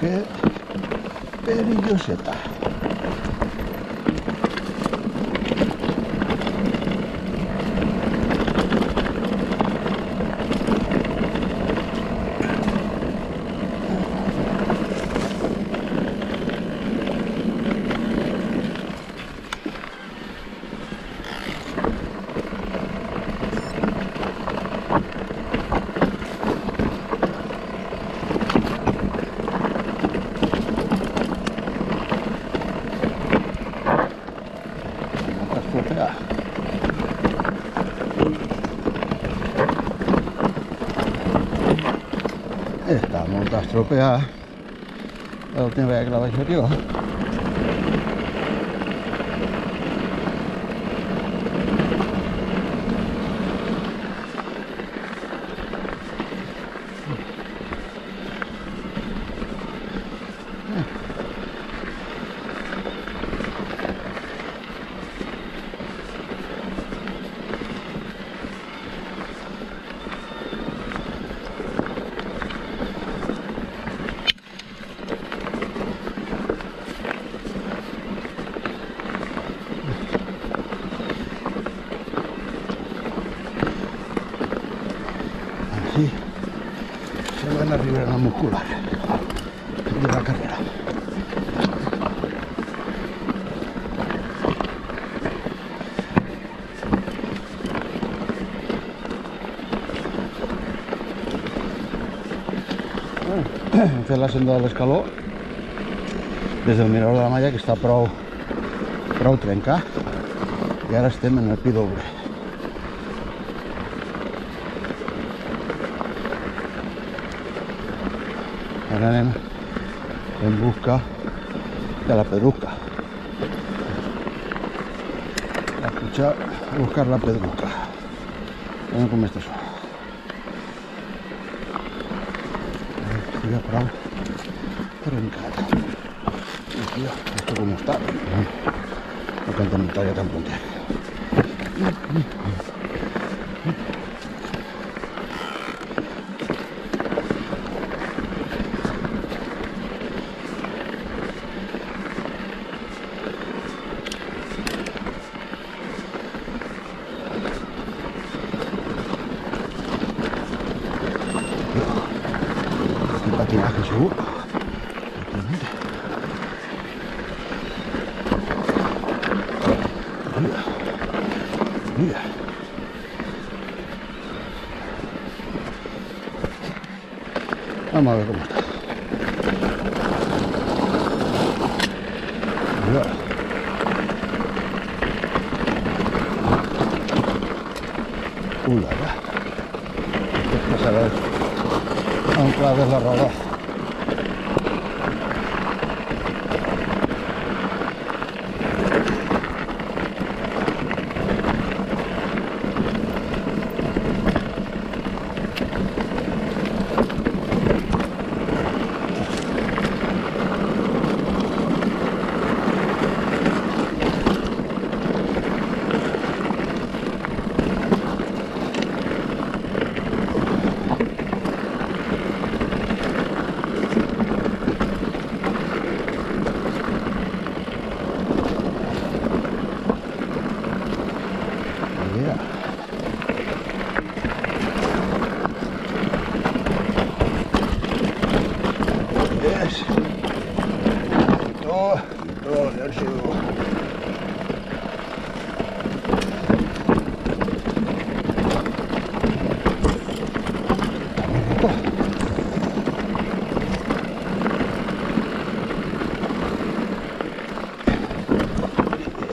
Qué perilloseta. Esta monta estropeada la última vez que la vaig fer jo. Así se van a arribar la muscular de la carrera. Hem fet la senda de l'escaló des del mirador de la Malla, que està prou trencat, i ara estem en el Pi Doble. Ara anem en busca de la pedrusca. A pujar a buscar la pedrusca. Veiem com està això. Ya prou trencat. Hòstia, esto com està. No canta mi talla tan punter. Patinaje seguro. Mira. Vamos a ver cómo está. Mira. La. Esto pasará a un clave la roda.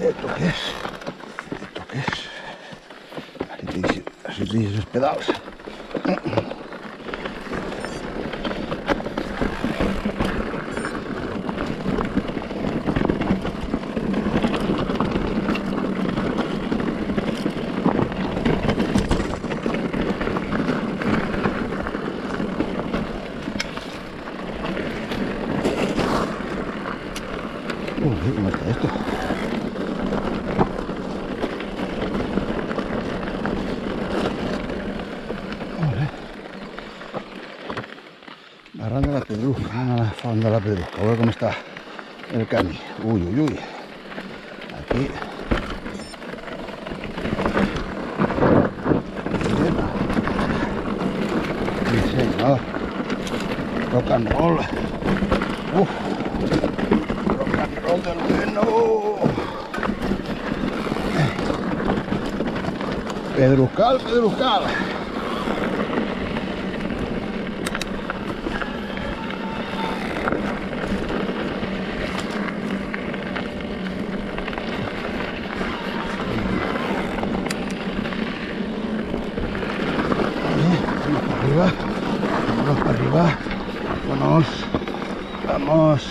¿Esto qué es? Así te dices pedals. ¿Cómo está esto? Barranca de la Pedrusca, no la Fonda de la Pedrusca. A ver cómo está el cani. Uy, uy, uy. Aquí. Sí, señor. Rock and roll. Uf. Rock and roll del bueno. Pedruscal, Pedruscal. Vamos para arriba, vamos, vamos.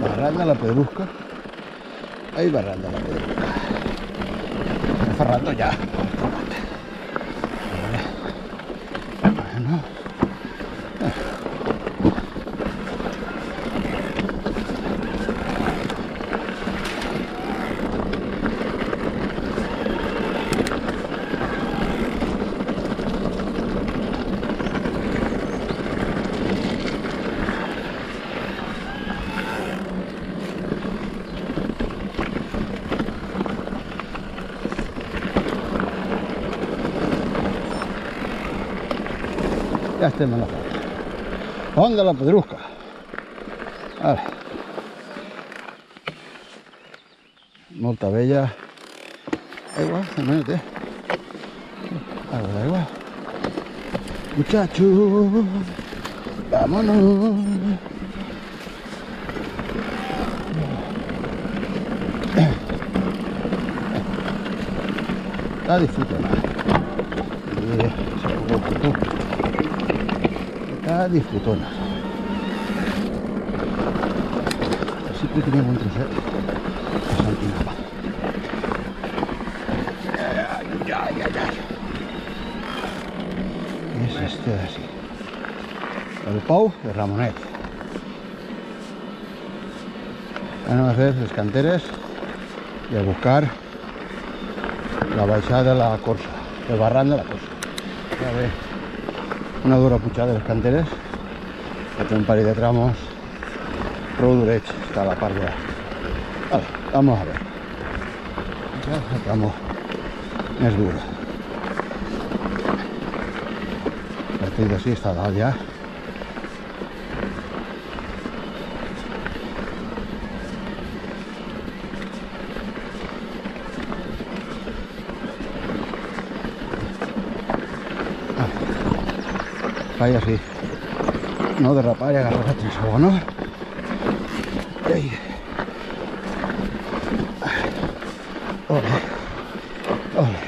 Barranca la Pedrusca. Ahí Barranca la Pedrusca. Me ferrando ya. Bueno. Ja estem en la Font de la Pedrusca. Vale. Molta vella. Aigua, hermanete. Agua d'aigua. Muchachos, vámonos. La disfrutona. La disfrutona. Así que teníamos un trocet de Santinapa. Y es este de así. El Pou de Ramonet. Van a fer les canteres i a buscar la baixada de la Corsa, el barranc de la Corsa. Ja ve una dura pujada de les canteres, que té un parell de tramos prou durets, està a la part de... Vale, vamos a ver. El tramo més dur. A partir d'ací està dalt ja. Vaya así, no derrapar y agarrar a trisagua, ¿no? Ahí. Ole, ole.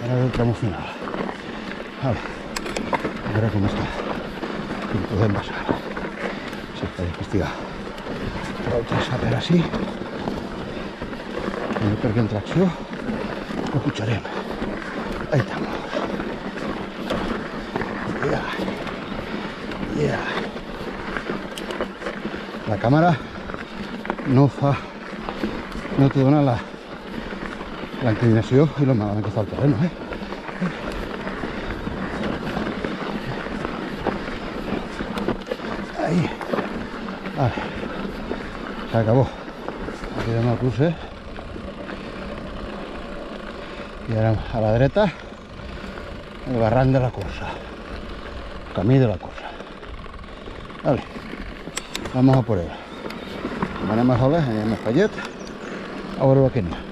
Ahora el tramo final. Vale, a veure com està. Si el podem passar. Si està d'investigar. Però el traçar per així. Perquè en tracció lo pujarem. Ahí estamos. Yeah. Yeah. La cámara no te dona la inclinació i lo malament que fa el terreno, Ahí. Vale. Se acabó. Aquí tenemos el cruce. I ara a la dreta, el barranc de la Corsa, camí de la Corsa. Vale, vamos a por él. Como anem a soles, anem a Fallet, a veure el que n'hi ha.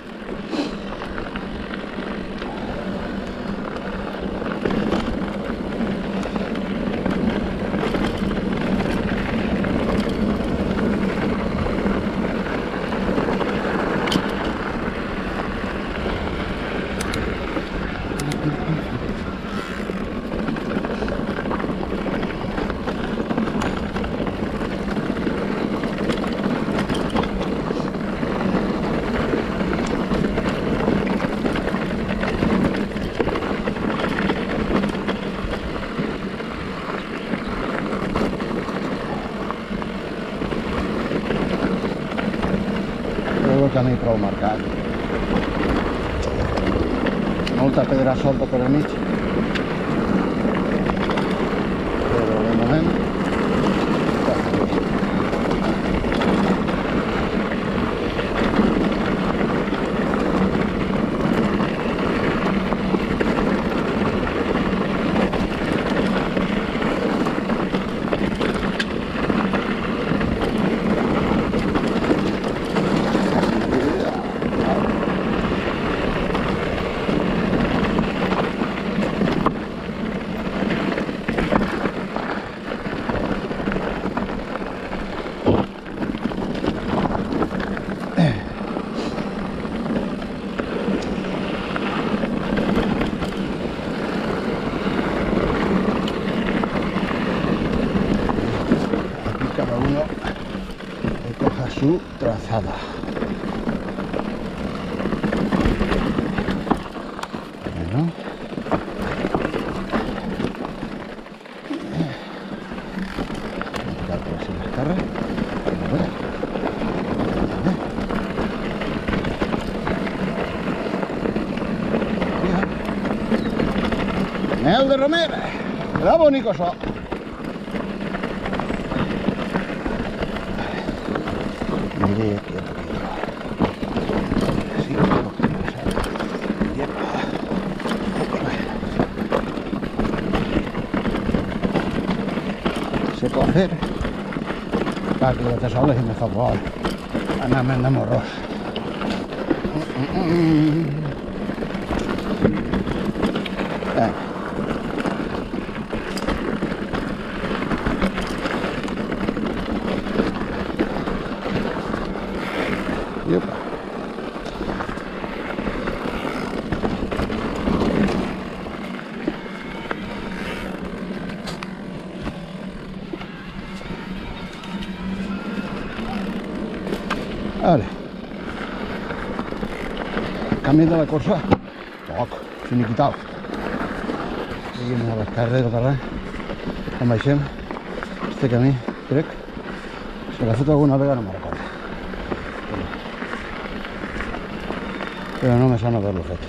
El camí prou marcat. Molta pedra solta per al mig. Però de moment... Su trazada. Bueno. La próxima escarra. Mel de Romer. Bravo, Nico So. Mire aquí un poquito. Sí, un poquito. Se puede hacer para que los tesoros y me favor anar-me'n de morros. Yupa. Vale. Camí de la Corsa. Poc, finiquital. Seguim a l'esquerra del barranc. Com baixem, este camí, crec, si l'ha fet alguna vegada no me'n recordo. Però no me sona haver-lo fet.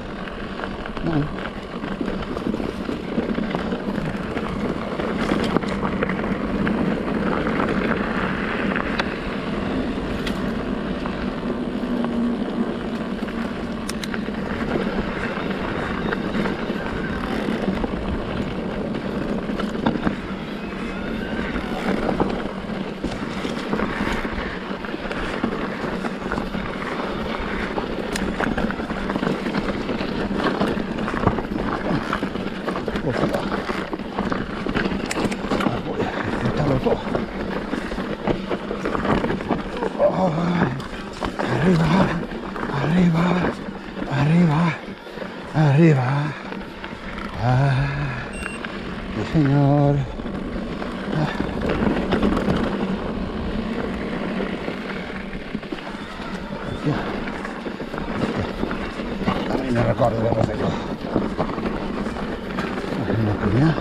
Bueno. Arriba, arriba, arriba, arriba. Ah, sí, señor. Ah. A mí me recuerdo de los de yo. Una comida.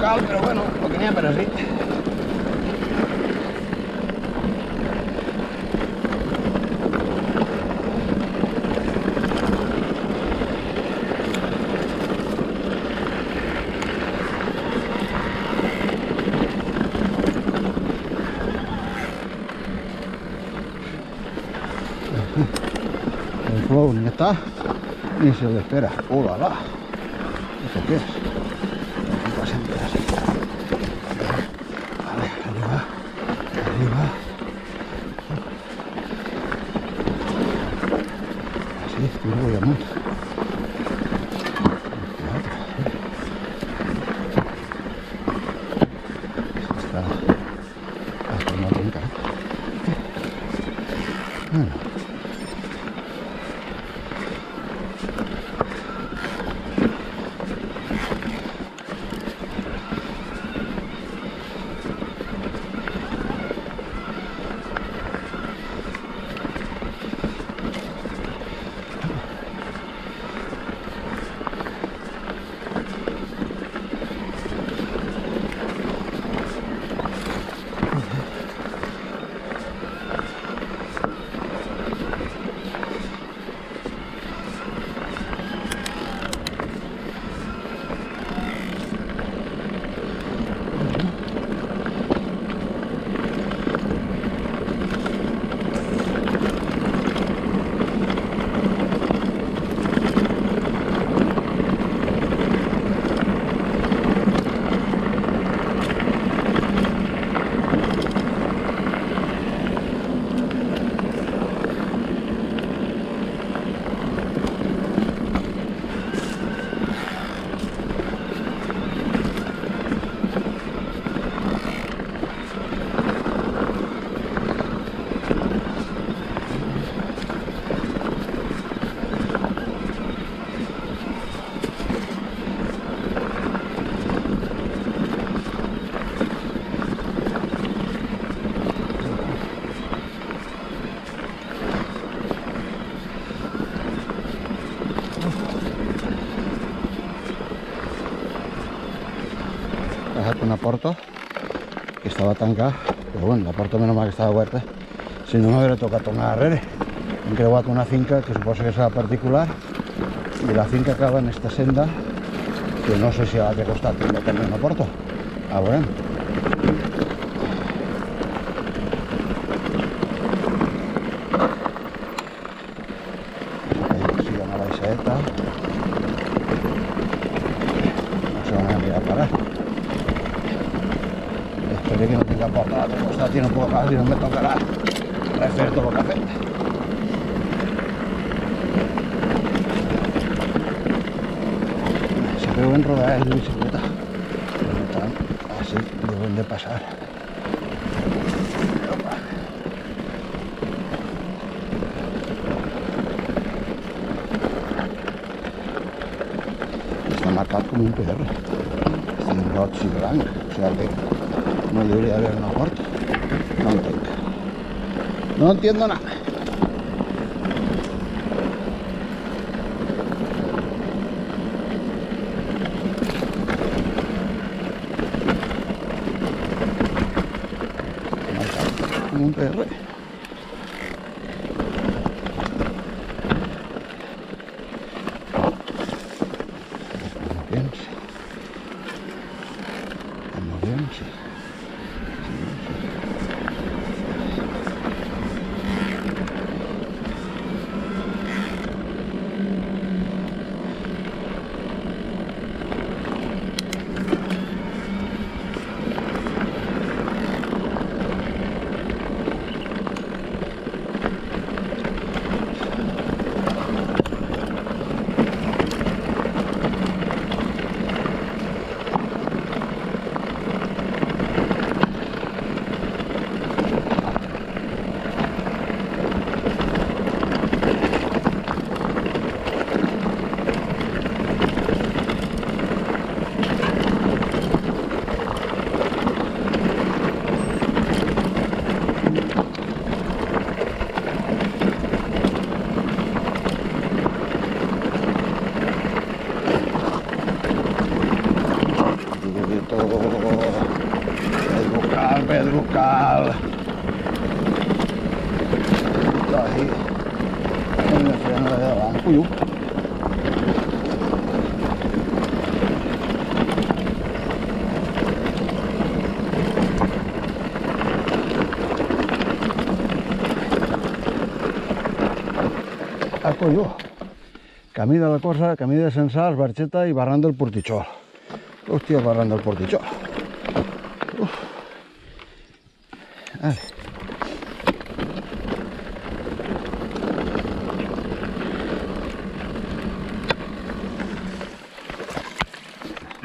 cal, però bueno, el que n'hi ha per així. El flow ni está, ni se le espera. ¡Oh, la, la! ¿Esto qué es? Aquí pasan así. Vale, arriba, arriba. Así, tiro voy a mucho. Está la forma de bueno. Una porta que estava tancada, però bueno, la porta menys mal que estava oberta, si no m'hauria tocat tornar darrere. Hem creuat una finca que suposa que serà particular i la finca acaba en esta senda que no sé si a l'altre costat també tenia una porta. A veurem. Aquí hi ha una baixeta. No sé on anirà a parar. Esperé que no tenga porta a l'altre costat i no puc agafar, si no me tocarà refer tot el que ha fet. Se veuen rodades de bicicleta, per tant, així deuen de passar. Està marcat com un PR. Està en roig i blanc, o sigui que no debería haber una puerta. No entenc. No entiendo nada. Como un PR. Vamos bien, sí. local. Ahí. En el freno de adelante. Uy. Acolló. Camí de la Cosa, camí de Censals, Barxeta i Barran del Portitxol. Hòstia, Barran del Portitxol. Vale.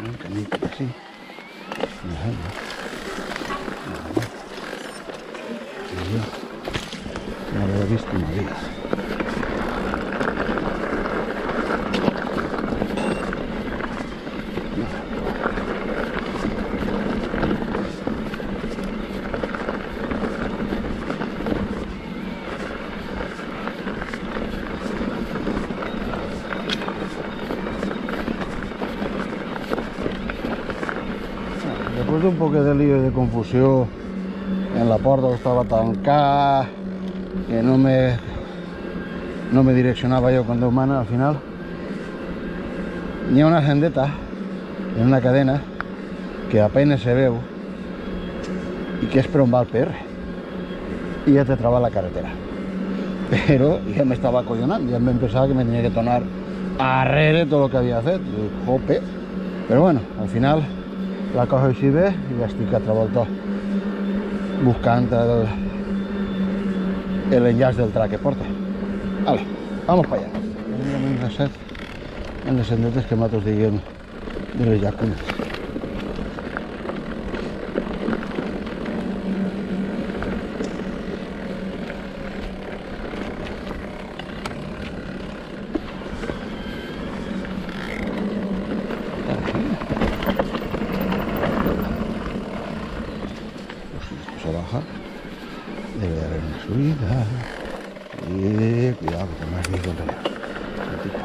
Un camí así. No l'he vist una vida. Después de un poco de lío y de confusión en la porta que estaba tancada, que no me direccionaba yo con Déu mana, al final hi ha una sendeta en una cadena que apenas se veu i que és per on va el PR i ja te traba la carretera, però ja m'estava acollonant, ja em pensava que me tenia que tornar arrere tot el que havia fet, jope. Però bueno, al final la cojo així bé i ja estic altra volta buscant l'enllaç del track que porta. Vale, vamos para allá. En les sendetes que nosaltres diguem de les llacunes. Baja, debe de haber una subida y cuidado que más bien contra el tipo.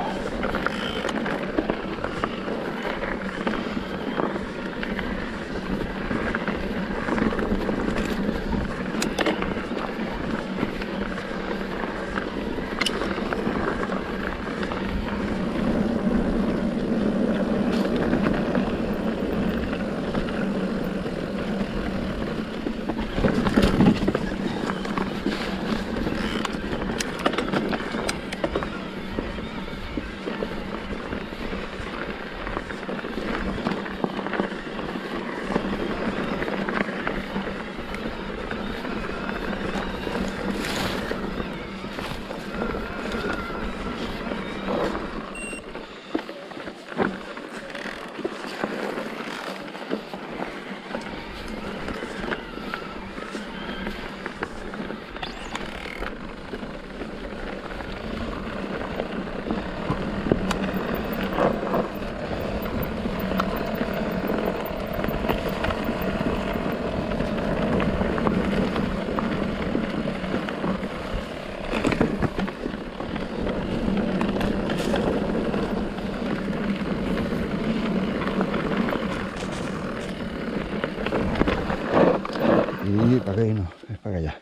Y para acá no, es para allá.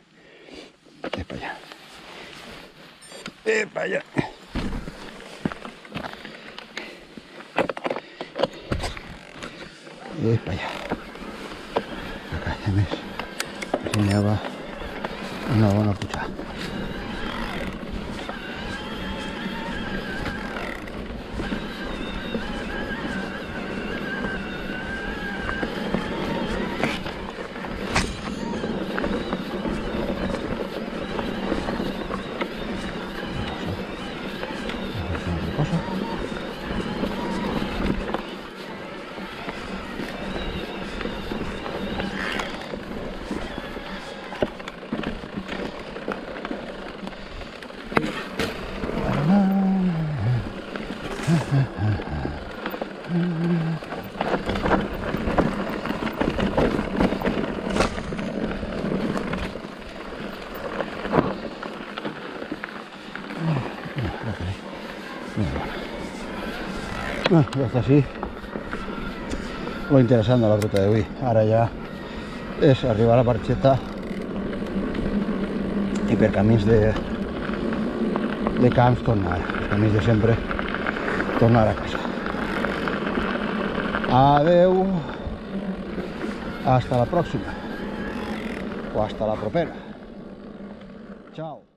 Es para allá. Es para allá. Es para allá. Acá ya me enseñaba una buena pucha. Bueno, ja està així lo interessant de la ruta d'avui. Ara ja és arribar a la Barxeta i per camins de camps tornar, els camins de sempre, tornar a casa. Adeu, hasta la pròxima o hasta la propera. Ciao.